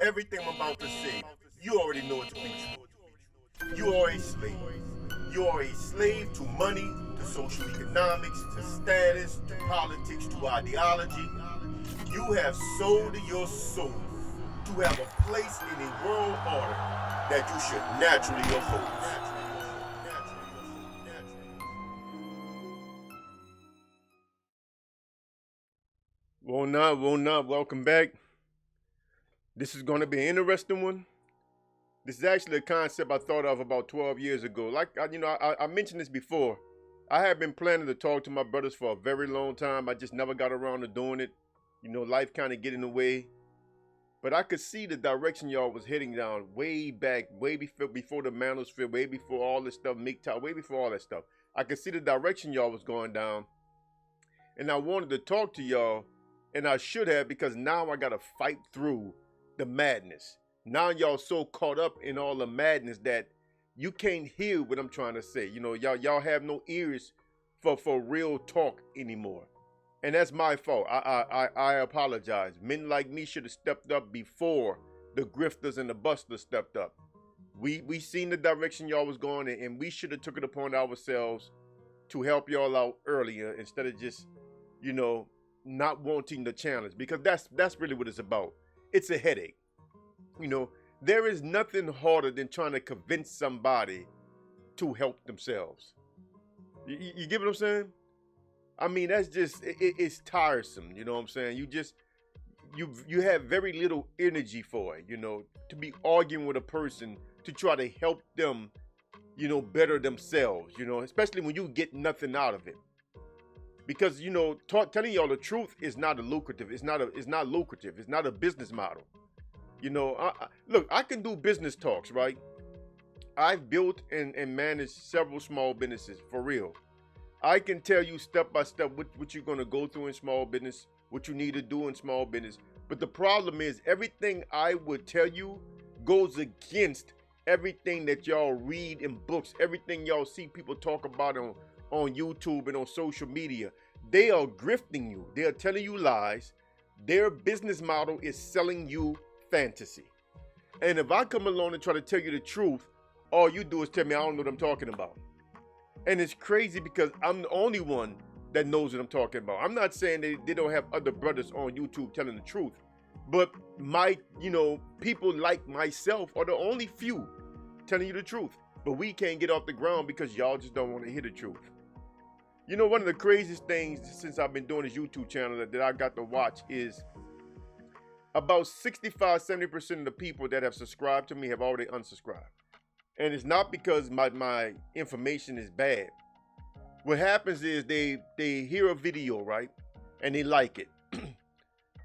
Everything I'm about to say, you already know it to be true. You are a slave. You are a slave to money, to social economics, to status, to politics, to ideology. You have sold your soul to have a place in a world order that you should naturally oppose. Will not, welcome back. This is going to be an interesting one. This is actually a concept I thought of about 12 years ago. Like, I mentioned this before. I have been planning to talk to my brothers for a very long time. I just never got around to doing it. Life kind of get in the way. But I could see the direction y'all was heading down way back, way before the Manosphere, way before all this stuff, MGTOW, way before all that stuff. I could see the direction y'all was going down. And I wanted to talk to y'all, and I should have, because now I got to fight through the madness. Now y'all so caught up in all the madness that you can't hear what I'm trying to say. Y'all have no ears for real talk anymore. And that's my fault. I apologize. Men like me should have stepped up before the grifters and the busters stepped up. We seen the direction y'all was going in, and we should have took it upon ourselves to help y'all out earlier instead of just, not wanting the challenge, because that's really what it's about. It's a headache. There is nothing harder than trying to convince somebody to help themselves. You get what I'm saying? I mean, that's just, it's tiresome. You know what I'm saying? You have very little energy for it, to be arguing with a person to try to help them, better themselves, especially when you get nothing out of it. Because, telling y'all the truth is not lucrative. It's not lucrative. It's not a business model. Look, I can do business talks, right? I've built and managed several small businesses, for real. I can tell you step by step what you're going to go through in small business, what you need to do in small business. But the problem is everything I would tell you goes against everything that y'all read in books, everything y'all see people talk about on YouTube and on social media. They are grifting you. They are telling you lies. Their business model is selling you fantasy. And if I come along and try to tell you the truth, all you do is tell me I don't know what I'm talking about. And it's crazy because I'm the only one that knows what I'm talking about. I'm not saying they don't have other brothers on YouTube telling the truth, but my, people like myself are the only few telling you the truth. But we can't get off the ground because y'all just don't want to hear the truth. One of the craziest things since I've been doing this YouTube channel that I got to watch is about 65-70% of the people that have subscribed to me have already unsubscribed. And it's not because my information is bad. What happens is they hear a video, right? And they like it.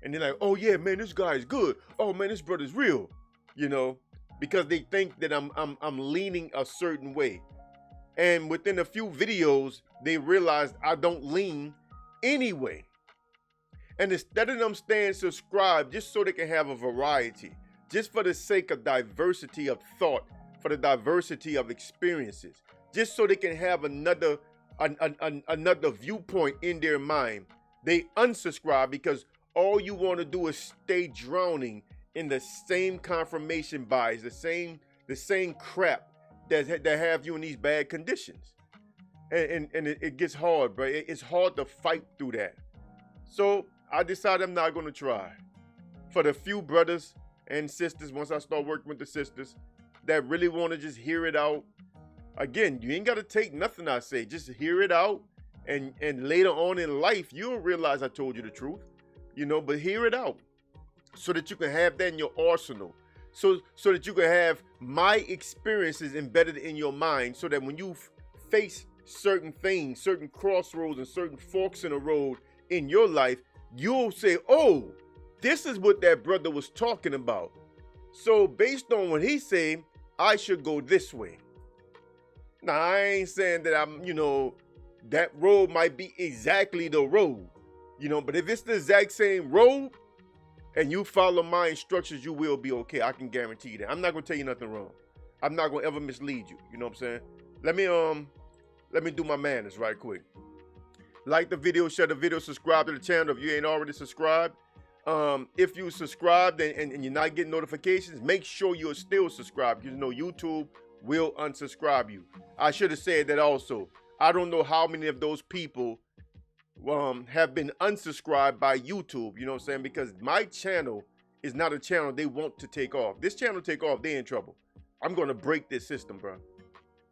And they're like, oh yeah, man, this guy is good. Oh man, this brother's real. Because they think that I'm leaning a certain way. And within a few videos, they realized I don't lean anyway. And instead of them staying subscribed just so they can have a variety, just for the sake of diversity of thought, for the diversity of experiences, just so they can have another viewpoint in their mind, they unsubscribe because all you want to do is stay drowning in the same confirmation bias, the same crap that have you in these bad conditions. And it gets hard, bro. It's hard to fight through that. So I decided I'm not going to try. For the few brothers and sisters, once I start working with the sisters, that really want to just hear it out. Again, you ain't got to take nothing I say. Just hear it out. And later on in life, you'll realize I told you the truth. But hear it out so that you can have that in your arsenal. So that you can have my experiences embedded in your mind so that when you face certain things, certain crossroads and certain forks in the road in your life, you'll say, oh, this is what that brother was talking about. So based on what he said, I should go this way. Now, I ain't saying that I'm, that road might be exactly the road, but if it's the exact same road and you follow my instructions, you will be okay. I can guarantee you that. I'm not going to tell you nothing wrong. I'm not going to ever mislead you. You know what I'm saying? Let me do my manners right quick. Like the video, share the video, subscribe to the channel if you ain't already subscribed. If you subscribed and you're not getting notifications, make sure you're still subscribed. You know, YouTube will unsubscribe you. I should have said that also. I don't know how many of those people have been unsubscribed by YouTube, you know what I'm saying? Because my channel is not a channel they want to take off. This channel take off, they in trouble. I'm going to break this system, bro.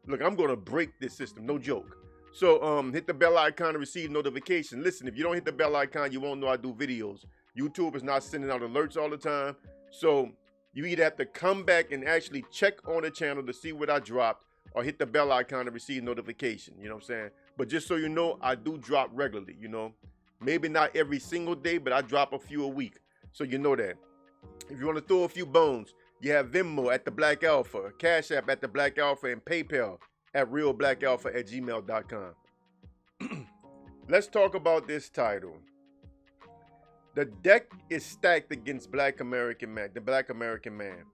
Look, I'm going to break this system, no joke. So hit the bell icon to receive notifications. Listen, if you don't hit the bell icon, you won't know I do videos. YouTube is not sending out alerts all the time. So you either have to come back and actually check on the channel to see what I dropped, or hit the bell icon to receive notification, you know what I'm saying? But just so you know, I do drop regularly, you know? Maybe not every single day, but I drop a few a week. So you know that. If you want to throw a few bones, you have Venmo at theblackalpha, cashapp at theblackalpha, and PayPal at realblackalpha@gmail.com. Let's talk about this title. The deck is stacked against Black American man, the Black American man.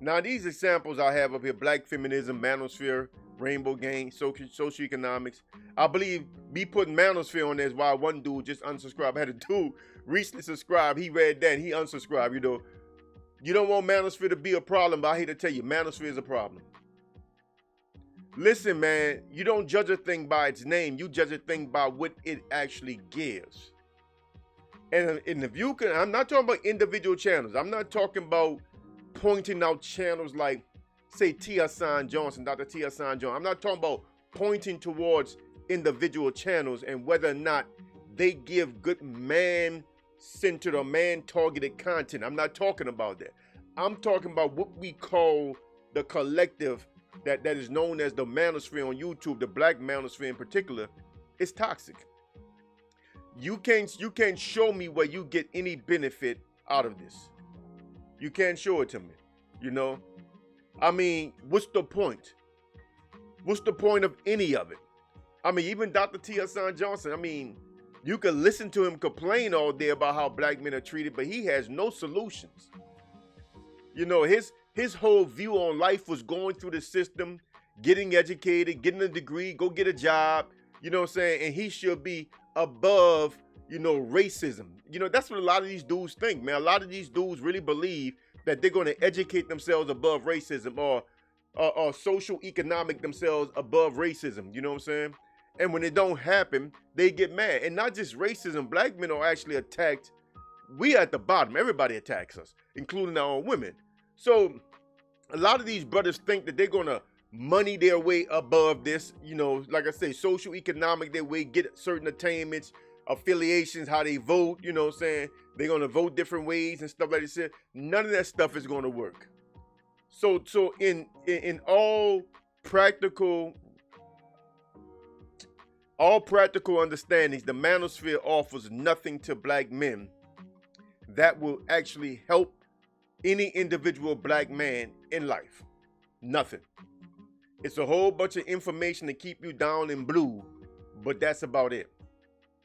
Now, these examples I have up here: Black feminism, manosphere, rainbow gang, socioeconomics. I believe me putting manosphere on there is why one dude just unsubscribed. I had a dude recently subscribe. He read that, he unsubscribed. You know, you don't want manosphere to be a problem, but I hate to tell you, manosphere is a problem. Listen, man, you don't judge a thing by its name. You judge a thing by what it actually gives. And if you can, I'm not talking about individual channels. I'm not talking about pointing out channels like, say, Tia San Johnson, Dr. Tia San Johnson. I'm not talking about pointing towards individual channels and whether or not they give good man-centered or man-targeted content. I'm not talking about that. I'm talking about what we call the collective that is known as the manosphere on YouTube, the Black manosphere in particular. It's toxic. You can't show me where you get any benefit out of this. You can't show it to me, you know? I mean, what's the point? What's the point of any of it? I mean, even Dr. Tia San Johnson, I mean, you can listen to him complain all day about how black men are treated, but he has no solutions. You know, his whole view on life was going through the system, getting educated, getting a degree, go get a job, you know what I'm saying? And he should be above, you know, racism. You know, that's what a lot of these dudes think, man. A lot of these dudes really believe that they're going to educate themselves above racism or social economic themselves above racism. You know what I'm saying? And when it don't happen, they get mad. And not just racism, black men are actually attacked. We at the bottom. Everybody attacks us, including our own women. So a lot of these brothers think that they're going to money their way above this, you know, like I say, social economic their way, get certain attainments, affiliations, how they vote, you know what I'm saying? They're going to vote different ways and stuff like that. None of that stuff is going to work. So in all practical understandings, the manosphere offers nothing to black men that will actually help any individual black man in life. Nothing. It's a whole bunch of information to keep you down in blue, but that's about it.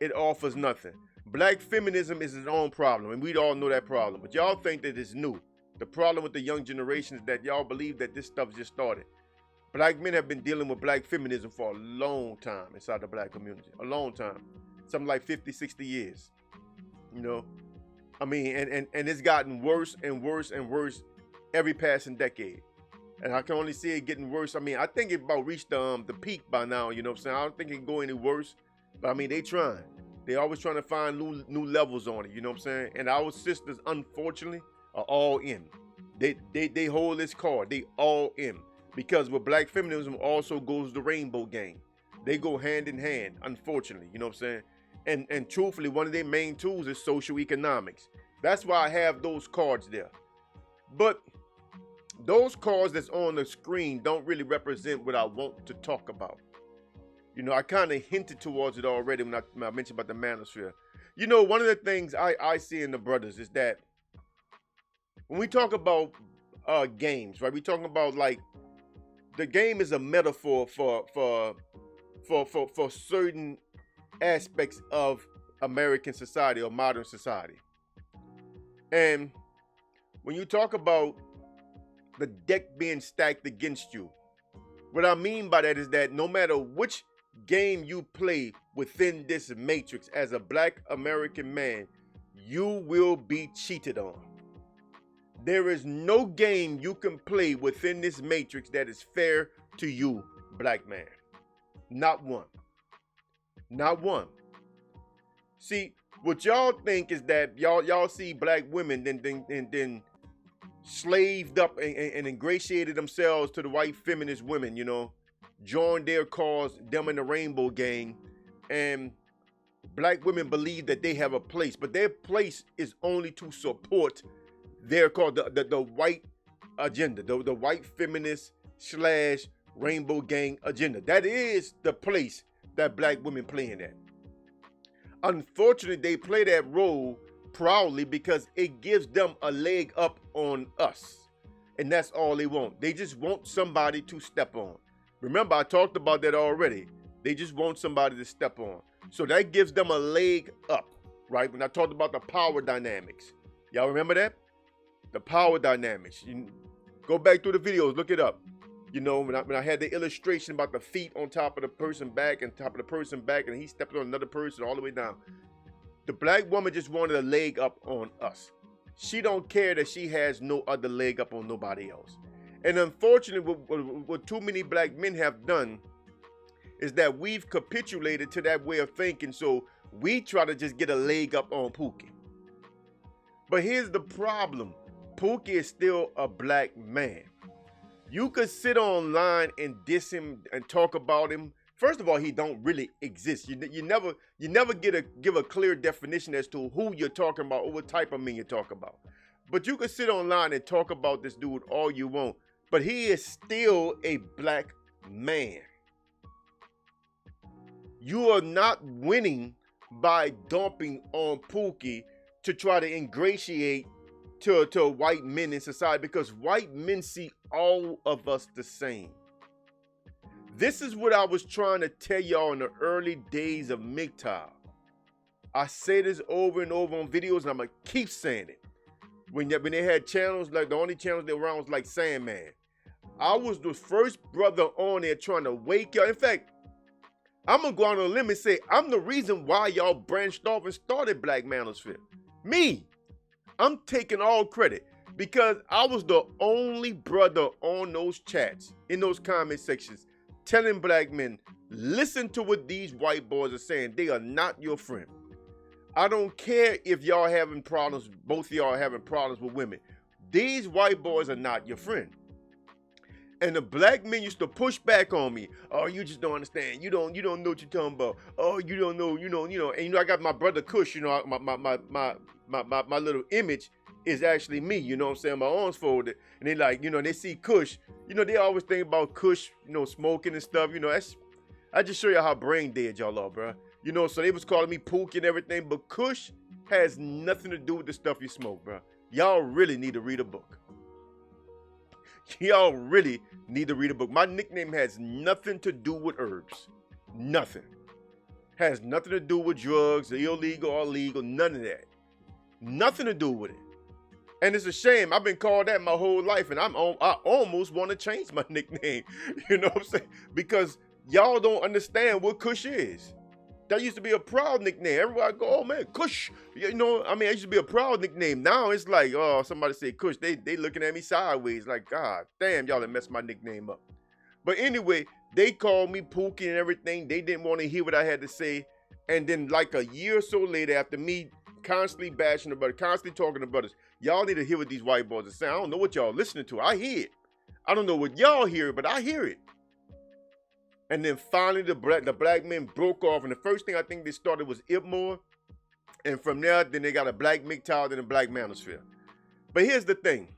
It offers nothing. Black feminism is its own problem, and we all know that problem, but y'all think that it's new. The problem with the young generation is that y'all believe that this stuff just started. Black men have been dealing with black feminism for a long time inside the black community, a long time, something like 50, 60 years, you know? I mean, and it's gotten worse and worse and worse every passing decade. And I can only see it getting worse. I mean, I think it about reached the peak by now, you know what I'm saying? I don't think it can go any worse, but I mean, they trying. They always trying to find new levels on it, you know what I'm saying? And our sisters, unfortunately, are all in. They hold this card. They all in. Because with black feminism also goes the rainbow gang. They go hand in hand, unfortunately, you know what I'm saying? And truthfully, one of their main tools is social economics. That's why I have those cards there. But those cards that's on the screen don't really represent what I want to talk about. You know, I kind of hinted towards it already when I mentioned about the manosphere. You know, one of the things I see in the brothers is that when we talk about games, right? We talking about, like, the game is a metaphor for certain aspects of American society or modern society. And when you talk about the deck being stacked against you, what I mean by that is that no matter which game you play within this matrix as a black American man, you will be cheated on. There is no game you can play within this matrix that is fair to you, black man. Not one. Not one. See, what y'all think is that y'all see black women then slaved up and ingratiated themselves to the white feminist women, you know, joined their cause, them in the rainbow gang, and black women believe that they have a place, but their place is only to support their cause, the white agenda, the white feminist / rainbow gang agenda. That is the place that black women play in that. Unfortunately, they play that role proudly because it gives them a leg up on us. And that's all they want. They just want somebody to step on. Remember, I talked about that already. They just want somebody to step on. So that gives them a leg up, right? When I talked about the power dynamics. Y'all remember that? The power dynamics. You go back through the videos, look it up. You know, when I had the illustration about the feet on top of the person back and top of the person back, and he stepped on another person all the way down. The black woman just wanted a leg up on us. She don't care that she has no other leg up on nobody else. And unfortunately, what too many black men have done is that we've capitulated to that way of thinking, so we try to just get a leg up on Pookie. But here's the problem. Pookie is still a black man. You could sit online and diss him and talk about him. First of all, he don't really exist. You never give a clear definition as to who you're talking about or what type of men you're talking about. But you could sit online and talk about this dude all you want. But he is still a black man. You are not winning by dumping on Pookie to try to ingratiate to white men in society, because white men see all of us the same. This is what I was trying to tell y'all in the early days of MGTOW. I say this over and over on videos, and I'm gonna keep saying it. When they had channels, like the only channels that were around was like Sandman. I was the first brother on there trying to wake y'all. In fact, I'm gonna go out on a limb and say I'm the reason why y'all branched off and started Black Manosphere. Me. I'm taking all credit because I was the only brother on those chats, in those comment sections, telling black men, listen to what these white boys are saying. They are not your friend. I don't care if y'all having problems, both of y'all having problems with women. These white boys are not your friend. And the black men used to push back on me. Oh, you just don't understand. You don't know what you're talking about. Oh, you don't know, you know. And I got my brother Kush, my little image is actually me, you know what I'm saying? My arms folded. And they like, they see Kush. They always think about Kush, smoking and stuff. I just show you how brain dead y'all are, bro. So they was calling me Pookie and everything, but Kush has nothing to do with the stuff you smoke, bro. Y'all really need to read a book. Y'all really need to read a book. My nickname has nothing to do with herbs. Nothing. Has nothing to do with drugs, illegal or legal, none of that. Nothing to do with it. And it's a shame. I've been called that my whole life, and I almost want to change my nickname. You know what I'm saying? Because y'all don't understand what Kush is. That used to be a proud nickname. Everybody go, oh man, Kush. It used to be a proud nickname. Now it's like, oh, somebody say Kush. They looking at me sideways like, God damn, y'all done messed my nickname up. But anyway, they called me Pookie and everything. They didn't want to hear what I had to say. And then like a year or so later, after me constantly bashing the brothers, constantly talking to brothers, y'all need to hear what these white boys are saying. I don't know what y'all listening to. I hear it. I don't know what y'all hear, but I hear it. And then finally, the black men broke off. And the first thing I think they started was Ipmore. And from there, then they got a Black MGTOW, then a Black Manosphere. But here's the thing.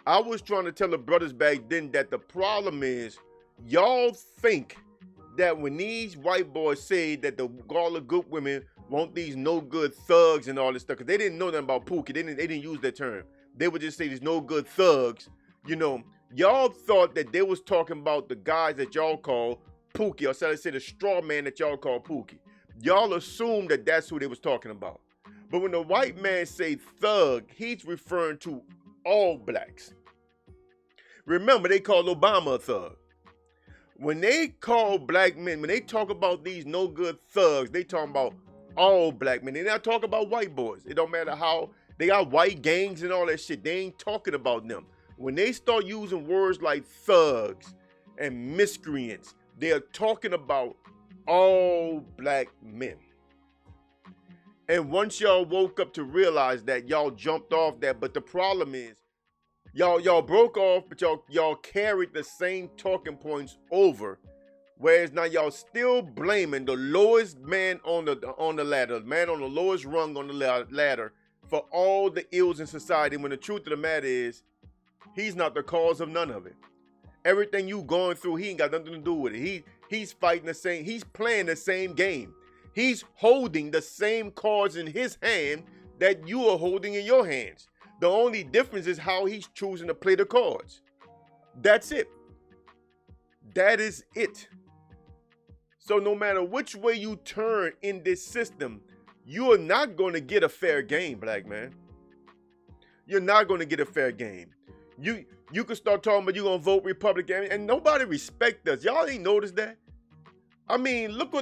I was trying to tell the brothers back then that the problem is y'all think that when these white boys say that all the good women want these no good thugs and all this stuff, because they didn't know nothing about Pookie. They didn't use that term. They would just say these no good thugs, Y'all thought that they was talking about the guys that y'all call Pookie, or should I say the straw man that y'all call Pookie. Y'all assumed that that's who they was talking about. But when the white man say thug, he's referring to all blacks. Remember, they called Obama a thug. When they call black men, when they talk about these no good thugs, they talking about All black men. They're not talking about white boys. It don't matter how they got white gangs and all that shit. They ain't talking about them. When they start using words like thugs and miscreants, they are talking about all black men. And once y'all woke up to realize that, y'all jumped off that. But the problem is, y'all broke off, but y'all carried the same talking points over. Whereas now y'all still blaming the lowest man on the ladder, man on the lowest rung on the ladder, for all the ills in society, when the truth of the matter is, he's not the cause of none of it. Everything you going through, he ain't got nothing to do with it. He's fighting the same, he's playing the same game. He's holding the same cards in his hand that you are holding in your hands. The only difference is how he's choosing to play the cards. That's it. That is it. So no matter which way you turn in this system, you are not going to get a fair game, black man. You're not going to get a fair game. You can start talking about you're going to vote Republican, and nobody respect us. Y'all ain't noticed that? I mean, look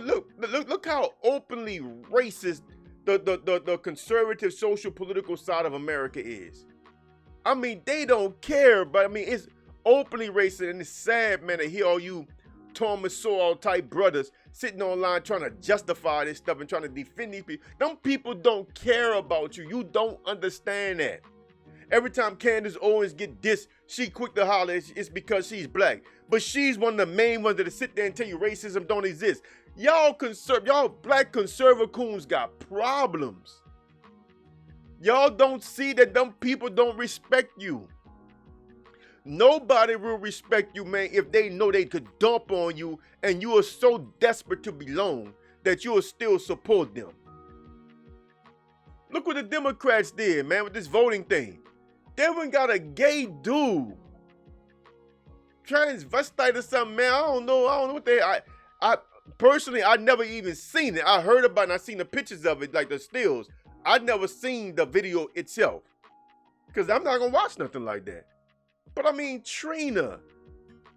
how openly racist the conservative social political side of America is. I mean, they don't care, but I mean, it's openly racist, and it's sad, man, to hear all you Thomas Sowell type brothers sitting online trying to justify this stuff and trying to defend these people. Them people don't care about you. You don't understand that. Every time Candace Owens get dissed, she quick to holler it's because she's black. But she's one of the main ones that sit there and tell you racism don't exist. Y'all black conservative coons got problems. Y'all don't see that them people don't respect you. Nobody will respect you, man, if they know they could dump on you and you are so desperate to belong that you will still support them. Look what the Democrats did, man, with this voting thing. They went got a gay dude, transvestite or something, man. I don't know what they. I personally, I never even seen it. I heard about it and I seen the pictures of it, like the stills. I never seen the video itself, because I'm not gonna watch nothing like that. But I mean, Trina,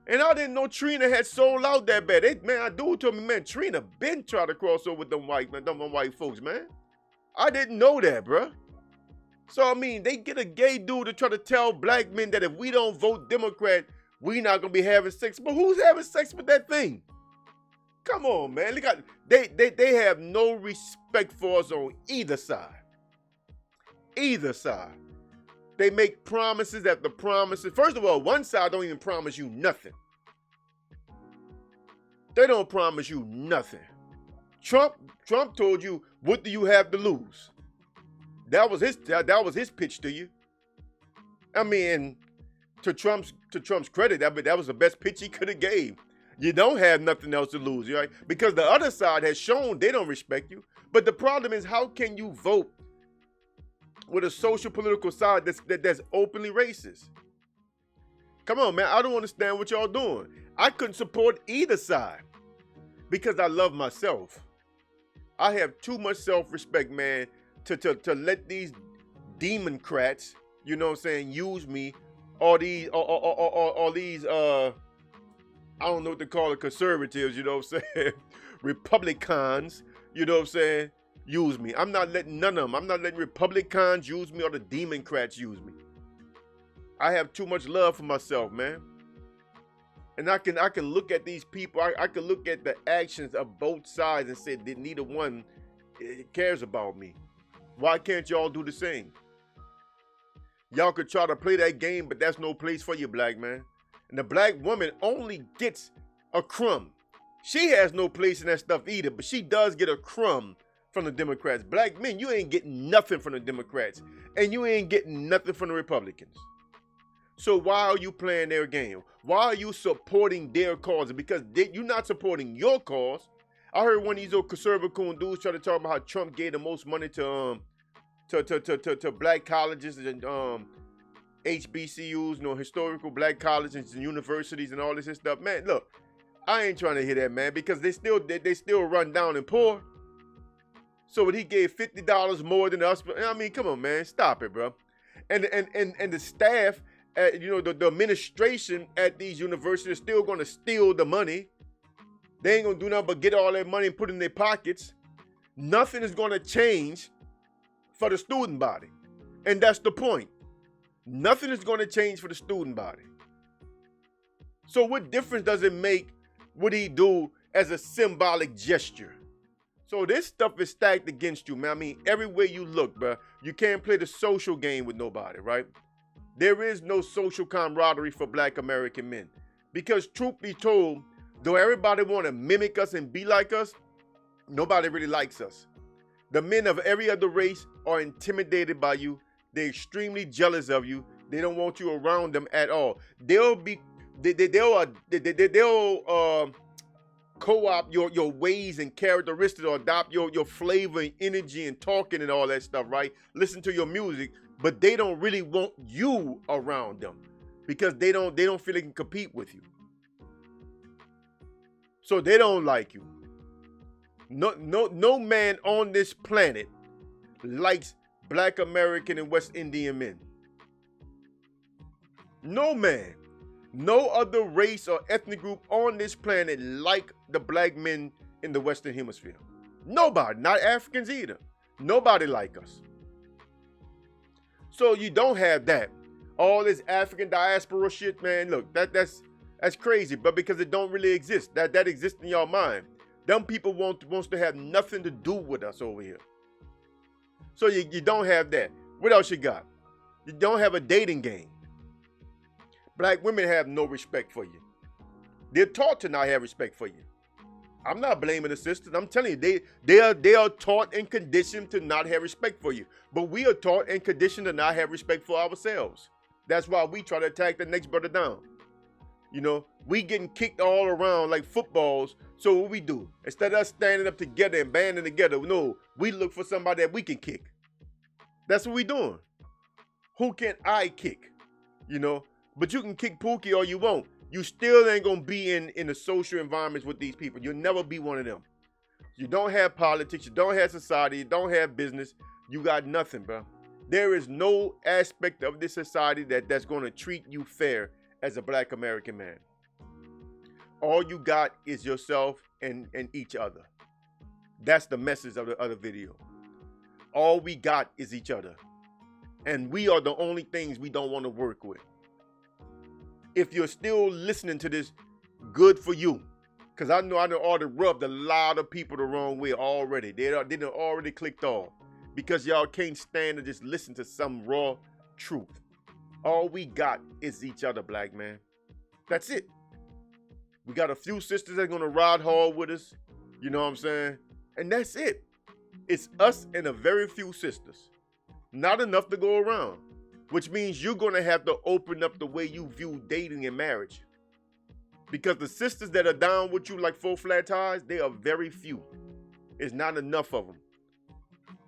and I didn't know Trina had sold out that bad. Man, a dude told me, man, Trina been trying to cross over with them white folks, man. I didn't know that, bruh. So, I mean, they get a gay dude to try to tell black men that if we don't vote Democrat, we not going to be having sex. But who's having sex with that thing? Come on, man. They have no respect for us on either side. Either side. They make promises after promises. First of all, one side don't even promise you nothing. They don't promise you nothing. Trump told you, what do you have to lose? That was his pitch to you. I mean, to Trump's credit, that was the best pitch he could have gave. You don't have nothing else to lose, right? Because the other side has shown they don't respect you. But the problem is, how can you vote with a social political side that's openly racist? Come on, man. I don't understand what y'all doing. I couldn't support either side because I love myself. I have too much self-respect, man, to let these democrats, you know what I'm saying, use me, or these I don't know what to call it, conservatives, you know what I'm saying, Republicans, you know what I'm saying, use me. I'm not letting none of them. I'm not letting Republicans use me or the democrats use me. I have too much love for myself, man. And I can look at these people. I can look at the actions of both sides and say that neither one cares about me. Why can't y'all do the same? Y'all could try to play that game, but that's no place for you, black man. And the black woman only gets a crumb. She has no place in that stuff either, but she does get a crumb from the Democrats. Black men, you ain't getting nothing from the Democrats, and you ain't getting nothing from the Republicans. So why are you playing their game? Why are you supporting their cause? Because you're not supporting your cause. I heard one of these old conservative coon dudes try to talk about how Trump gave the most money to black colleges and HBCUs, you know, historical black colleges and universities and all this stuff. Man, look, I ain't trying to hear that, man, because they still run down and poor. So when he gave $50 more than us, I mean, come on, man, stop it, bro. And the staff, you know, the administration at these universities is still going to steal the money. They ain't going to do nothing but get all that money and put it in their pockets. nothing is going to change for the student body. And that's the point. Nothing is going to change for the student body. So what difference does it make what he do as a symbolic gesture? So this stuff is stacked against you, man. I mean, everywhere you look, bro, you can't play the social game with nobody, right? There is no social camaraderie for Black American men. Because truth be told, though everybody want to mimic us and be like us, nobody really likes us. The men of every other race are intimidated by you. They're extremely jealous of you. They don't want you around them at all. They'll co-opt your ways and characteristics, or adopt your flavor and energy and talking and all that stuff, right? Listen to your music, but they don't really want you around them because they don't feel they can compete with you. So they don't like you. No man on this planet likes Black American and West Indian men. No man. No other race or ethnic group on this planet like the black men in the Western Hemisphere. Nobody, not Africans either. Nobody like us. So you don't have that. All this African diaspora shit, man, look, that's crazy, but because it don't really exist. That exists in your mind. Them people wants to have nothing to do with us over here. So you don't have that. What else you got? You don't have a dating game. Black women have no respect for you. They're taught to not have respect for you. I'm not blaming the sisters. I'm telling you, they are taught and conditioned to not have respect for you. But we are taught and conditioned to not have respect for ourselves. That's why we try to attack the next brother down. You know, we getting kicked all around like footballs. So what we do? Instead of us standing up together and banding together, no, we look for somebody that we can kick. That's what we doing. Who can I kick? You know? But you can kick Pookie or you won't. You still ain't gonna be in the social environments with these people. You'll never be one of them. You don't have politics, you don't have society, you don't have business. You got nothing, bro. There is no aspect of this society that's gonna treat you fair as a Black American man. All you got is yourself and each other. That's the message of the other video. All we got is each other. And we are the only things we don't want to work with. If you're still listening to this, good for you. Because I know already rubbed a lot of people the wrong way already. They done already clicked off. Because y'all can't stand to just listen to some raw truth. All we got is each other, black man. That's it. We got a few sisters that's going to ride hard with us. You know what I'm saying? And that's it. It's us and a very few sisters. Not enough to go around. Which means you're going to have to open up the way you view dating and marriage. Because the sisters that are down with you like 4 flat tires, they are very few. It's not enough of them.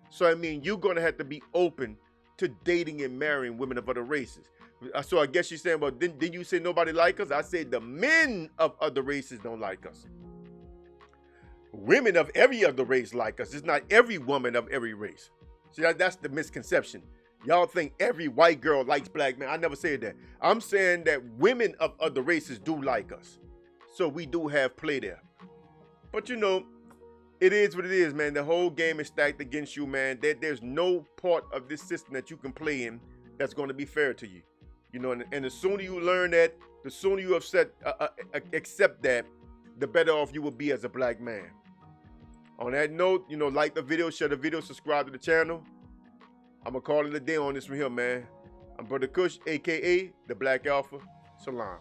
So, I mean, you're going to have to be open to dating and marrying women of other races. So I guess you're saying, well, didn't you say nobody like us? I said the men of other races don't like us. Women of every other race like us. It's not every woman of every race. See, that's the misconception. Y'all think every white girl likes black men. I never said that. I'm saying that women of other races do like us. So we do have play there. But you know, it is what it is, man. The whole game is stacked against you, man. There's no part of this system that you can play in that's going to be fair to you. You know, and the sooner you learn that, the sooner you accept that, the better off you will be as a black man. On that note, you know, like the video, share the video, subscribe to the channel. I'm going to call it a day on this one here, man. I'm Brother Kush, a.k.a. the Black Alpha. Salam.